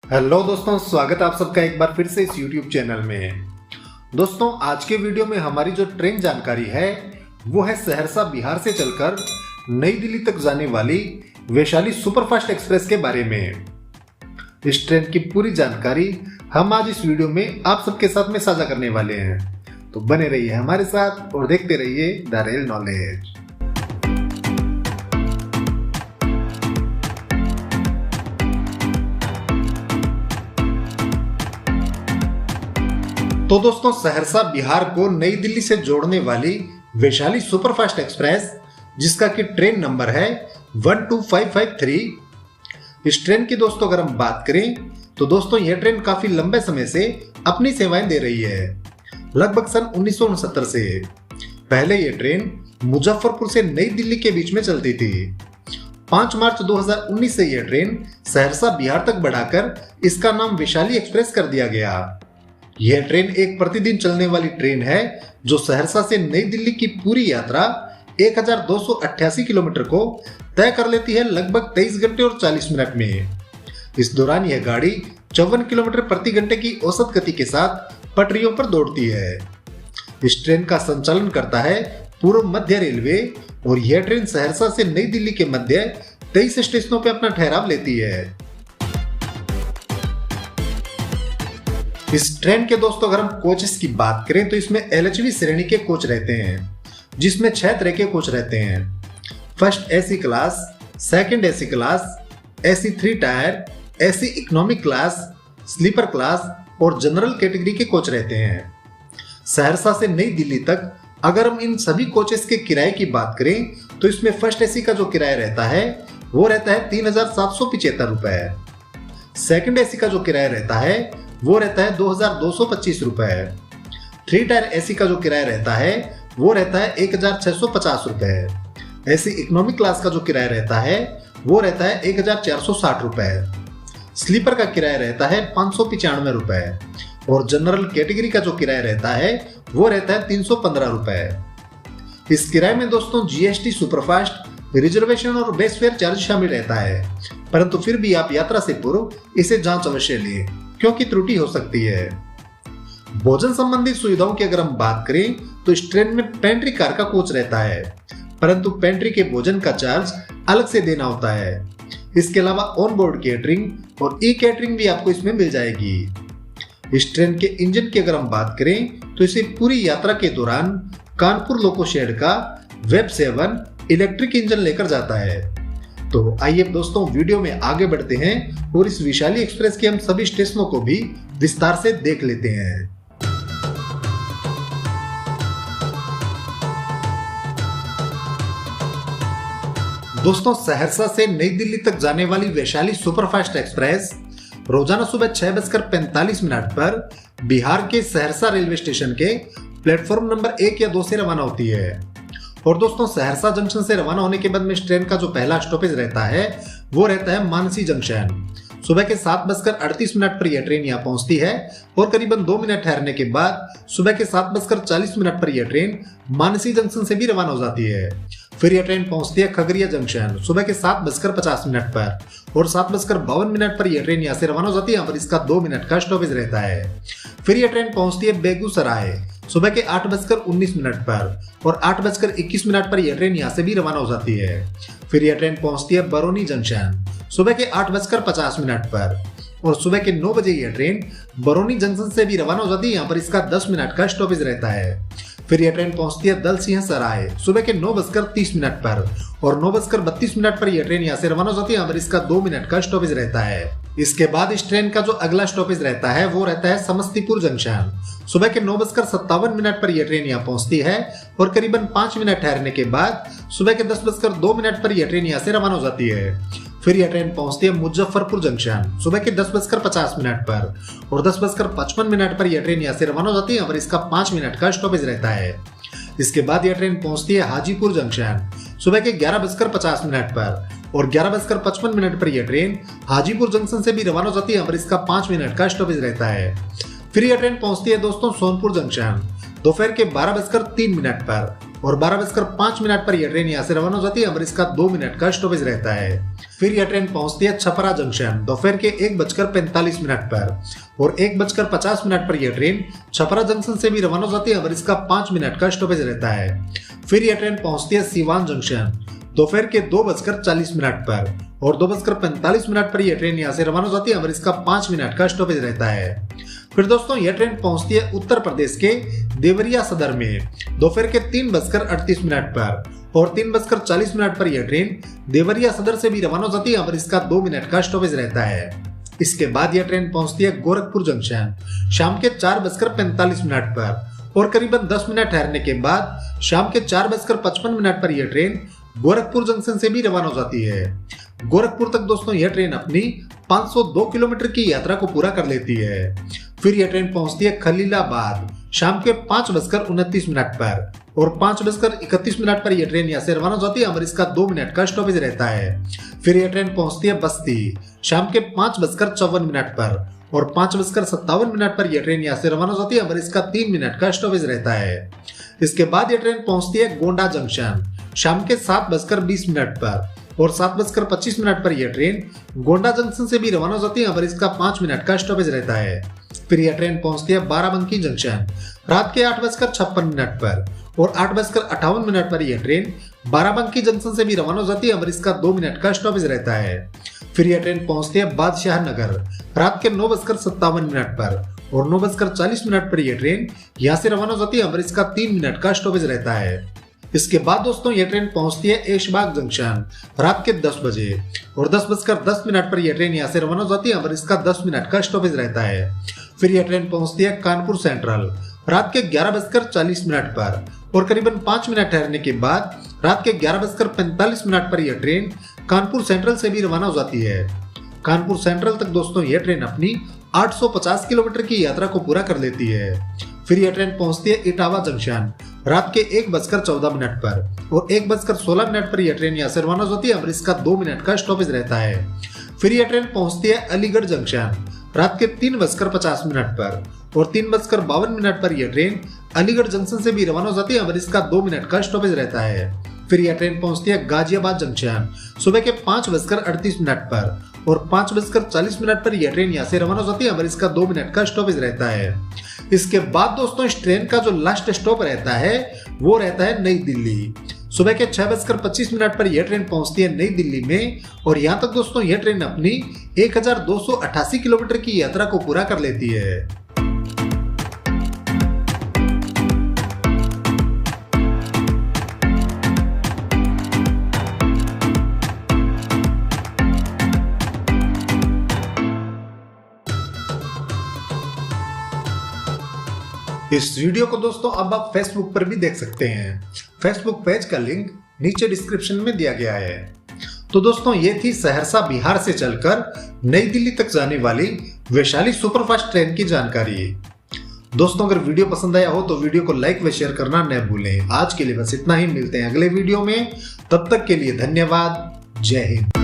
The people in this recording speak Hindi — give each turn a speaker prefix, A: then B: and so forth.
A: हेलो दोस्तों, स्वागत है आप सबका एक बार फिर से इस YouTube चैनल में। दोस्तों, आज के वीडियो में हमारी जो ट्रेन जानकारी है वो है सहरसा बिहार से चलकर नई दिल्ली तक जाने वाली वैशाली सुपरफास्ट एक्सप्रेस के बारे में। इस ट्रेन की पूरी जानकारी हम आज इस वीडियो में आप सबके साथ में साझा करने वाले हैं, तो बने रहिए हमारे साथ और देखते रहिए द रेल नॉलेज। तो दोस्तों, सहरसा बिहार को नई दिल्ली से जोड़ने वाली वैशाली सुपरफास्ट एक्सप्रेस, जिसका कि ट्रेन नंबर है 12553। इस ट्रेन की दोस्तों अगर हम बात करें तो दोस्तों यह ट्रेन काफी लंबे समय से अपनी सेवाएं दे रही है, लगभग सन 1969 से। पहले यह ट्रेन मुजफ्फरपुर से नई दिल्ली के बीच में चलती थी। 5 मार्च 2019 से यह ट्रेन सहरसा बिहार तक बढ़ाकर इसका नाम वैशाली एक्सप्रेस कर दिया गया। यह ट्रेन एक प्रतिदिन चलने वाली ट्रेन है जो सहरसा से नई दिल्ली की पूरी यात्रा 1288 किलोमीटर को तय कर लेती है लगभग 23 घंटे और 40 मिनट में। इस दौरान यह गाड़ी 54 किलोमीटर प्रति घंटे की औसत गति के साथ पटरियों पर दौड़ती है। इस ट्रेन का संचालन करता है पूर्व मध्य रेलवे और यह ट्रेन सहरसा से नई दिल्ली के मध्य 23 स्टेशनों पर अपना ठहराव लेती है। इस ट्रेन के दोस्तों अगर हम कोचेस की बात करें तो इसमें LHV श्रेणी के कोच रहते हैं, जिसमें 6 तरह के कोच रहते हैं। First AC class, second AC class, AC 3 tier, AC economic class, sleeper class और जनरल कैटेगरी के कोच रहते हैं। सहरसा से नई दिल्ली तक अगर हम इन सभी कोचेस के किराए की बात करें तो इसमें फर्स्ट AC का जो किराया रहता है वो रहता है 3775 रुपए। सेकंड AC का जो किराया रहता है वो रहता है 2225 रुपए। 3 टायर AC का जो किराया रहता है वो रहता है 1650 रुपए। AC इकोनॉमिक क्लास का जो किराया रहता है वो रहता है 1460 रुपए। स्लीपर का किराया रहता है 595 रुपए और जनरल कैटेगरी का जो किराया रहता है वो रहता है 315 रुपए। इस किराए में दोस्तों GST, सुपरफास्ट, रिजर्वेशन और बेस फेयर चार्ज शामिल रहता है, परंतु फिर भी आप यात्रा से पूर्व इसे जांच अवश्य लें क्योंकि त्रुटि हो सकती है। भोजन संबंधी सुविधाओं की अगर हम बात करें तो इस ट्रेन में पेंट्री कार का कोच रहता है, परंतु पेंट्री के भोजन का चार्ज अलग से देना होता है। इसके अलावा ऑन बोर्ड कैटरिंग और ई कैटरिंग भी आपको इसमें मिल जाएगी। इस ट्रेन के इंजन की अगर हम बात करें तो इसे पूरी यात्रा के दौरान कानपुर लोको शेड का वेब 7 इलेक्ट्रिक इंजन लेकर जाता है। तो आइए दोस्तों वीडियो में आगे बढ़ते हैं और इस वैशाली एक्सप्रेस के हम सभी स्टेशनों को भी विस्तार से देख लेते हैं। दोस्तों, सहरसा से नई दिल्ली तक जाने वाली वैशाली सुपरफास्ट एक्सप्रेस रोजाना सुबह 6:45 पर बिहार के सहरसा रेलवे स्टेशन के प्लेटफॉर्म नंबर 1 या 2 से रवाना होती है। और दोस्तों, सहरसा जंक्शन से रवाना होने के बाद में इस ट्रेन का जो पहला स्टॉपेज रहता है वो रहता है मानसी जंक्शन। सुबह के 7:38 पर यह ट्रेन यहाँ पहुंचती है और करीबन 2 मिनट ठहरने के बाद सुबह के 7:40 पर यह ट्रेन मानसी जंक्शन से भी रवाना हो जाती है। फिर यह ट्रेन पहुंचती है खगड़िया जंक्शन सुबह के 7:50 पर और 7:52 पर यह ट्रेन यहाँ से रवाना हो जाती है। यहाँ पर इसका 2 मिनट का स्टॉपेज रहता है। फिर यह ट्रेन पहुंचती है बेगूसराय सुबह के 8:19 पर और 8:21 पर यह ट्रेन यहाँ से भी रवाना हो जाती है। फिर यह ट्रेन पहुंचती है बरौनी जंक्शन सुबह के 8:50 पर और सुबह के 9 बजे यह ट्रेन बरौनी जंक्शन से भी रवाना हो जाती है। यहाँ पर इसका 10 मिनट का स्टॉपेज रहता है। फिर यह ट्रेन पहुंचती है दलसिंह सराय सुबह के 9:30 पर और 9:32 पर यह ट्रेन यहाँ से रवाना हो जाती है। यहाँ पर इसका 2 मिनट का स्टॉपेज रहता है। इसके बाद इस ट्रेन का जो अगला स्टॉपेज रहता है वो रहता है समस्तीपुर जंक्शन सुबह के 9:57 पर यह ट्रेन यहाँ पहुंचती है और करीबन 5 मिनट ठहरने के बाद सुबह के 10:02 पर यह ट्रेन यहाँ से रवाना हो जाती है। फिर यह ट्रेन पहुंचती है मुजफ्फरपुर जंक्शन सुबह के 10:50 पर और 10:55 पर यह ट्रेन यहाँ से रवाना हो जाती है। यहाँ पर इसका 5 मिनट का स्टॉपेज रहता है। इसके बाद यह ट्रेन पहुंचती है हाजीपुर जंक्शन सुबह के 11:50 पर और 11:55 पर यह ट्रेन हाजीपुर जंक्शन से भी रवाना हो जाती है। यहाँ पर इसका 5 मिनट का स्टॉपेज रहता है। फिर यह ट्रेन पहुंचती है दोस्तों सोनपुर जंक्शन दोपहर के 12:03 पर और 12:05 पर यह ट्रेन यहाँ से रवाना हो जाती है। अमर इसका 2 मिनट का स्टॉपेज रहता है। फिर यह ट्रेन पहुंचती है छपरा जंक्शन दोपहर के 1:45 पर और 1:50 पर यह ट्रेन छपरा जंक्शन से भी रवाना हो जाती है। अमर इसका 5 मिनट का स्टॉपेज रहता है। फिर यह ट्रेन पहुंचती है सीवान जंक्शन दोपहर के 2:40 पर और 2:45 पर यह ट्रेन यहाँ से रवाना हो जाती है। अमर इसका 5 मिनट का स्टॉपेज रहता है। फिर दोस्तों यह ट्रेन पहुंचती है उत्तर प्रदेश के देवरिया सदर में दोपहर के 3:38 पर और 3:40 पर यह ट्रेन देवरिया सदर से भी रवाना हो जाती है। अमर इसका 2 मिनट का स्टॉपेज रहता है। इसके बाद यह ट्रेन पहुंचती है गोरखपुर जंक्शन शाम के 4:45 पर और करीबन 10 मिनट ठहरने के बाद शाम के 4:55 पर यह ट्रेन गोरखपुर जंक्शन से भी रवाना हो जाती है। गोरखपुर तक दोस्तों यह ट्रेन अपनी 502 किलोमीटर की यात्रा को पूरा कर लेती है। फिर यह ट्रेन पहुंचती है खलीलाबाद शाम के 5:29 पर और 5:31 पर यह ट्रेन यहाँ से रवाना हो जाती है। अमर इसका 2 मिनट का स्टॉपेज रहता है। फिर यह ट्रेन पहुंचती है बस्ती शाम के 5:54 पर और 5:57 पर यह ट्रेन यहाँ से रवाना हो जाती है। अमर इसका 3 मिनट का स्टॉपेज रहता है। इसके बाद यह ट्रेन पहुंचती है गोंडा जंक्शन शाम के 7:20 पर और 7:25 पर यह ट्रेन गोंडा जंक्शन से भी रवाना हो जाती है। अमर इसका 5 मिनट का स्टॉपेज रहता है। फिर यह ट्रेन पहुंचती है बाराबंकी जंक्शन रात के 8:56 पर और 8:58 पर यह ट्रेन बाराबंकी जंक्शन से भी रवाना हो जाती है। अमर इसका 2 मिनट का स्टॉपेज रहता है। फिर यह ट्रेन पहुंचती है बादशाह नगर रात के 9:57 पर और 9:40 पर यह ट्रेन यहाँ से रवाना हो जाती है। अमर इसका 3 मिनट का स्टॉपेज रहता है। इसके बाद दोस्तों यह ट्रेन पहुंचती है ऐशबाग जंक्शन रात के 10 बजे और 10:10 पर यह ट्रेन यहाँ से रवाना हो जाती है। अमर इसका 10 मिनट का स्टॉपेज रहता है। फिर यह ट्रेन पहुंचती है कानपुर सेंट्रल रात के 11:40 पर और करीबन 5 मिनट ठहरने के बाद रात के 11:45 पर यह ट्रेन कानपुर सेंट्रल से भी रवाना हो जाती है। कानपुर सेंट्रल तक दोस्तों यह ट्रेन अपनी 850 किलोमीटर की यात्रा को पूरा कर लेती है। फिर यह ट्रेन पहुंचती है इटावा जंक्शन रात के 1:14 पर और 1:16 पर यह ट्रेन यहाँ से रवाना हो जाती है। अमर इसका 2 मिनट का स्टॉपेज रहता है। फिर यह ट्रेन पहुंचती है अलीगढ़ जंक्शन रात के 3:50 पर और 3:52 पर यह ट्रेन अलीगढ़ जंक्शन से भी रवाना हो जाती है। अमर इसका 2 मिनट का स्टॉपेज रहता है। फिर यह ट्रेन पहुंचती है गाजियाबाद जंक्शन सुबह के 5:38 पर और 5:40 पर यह ट्रेन यहाँ से रवाना हो जाती है। अमर इसका 2 मिनट का स्टॉपेज रहता है। इसके बाद दोस्तों इस ट्रेन का जो लास्ट स्टॉप रहता है वो रहता है नई दिल्ली। सुबह के 6:25 पर यह ट्रेन पहुंचती है नई दिल्ली में और यहाँ तक दोस्तों यह ट्रेन अपनी 1288 किलोमीटर की यात्रा को पूरा कर लेती है। इस वीडियो को दोस्तों अब आप फेसबुक पर भी देख सकते हैं। फेसबुक पेज का लिंक नीचे डिस्क्रिप्शन में दिया गया है। तो दोस्तों ये थी सहरसा बिहार से चलकर नई दिल्ली तक जाने वाली वैशाली सुपरफास्ट ट्रेन की जानकारी। दोस्तों अगर वीडियो पसंद आया हो तो वीडियो को लाइक व शेयर करना न भूलें। आज के लिए बस इतना ही, मिलते हैं अगले वीडियो में। तब तक के लिए धन्यवाद। जय हिंद।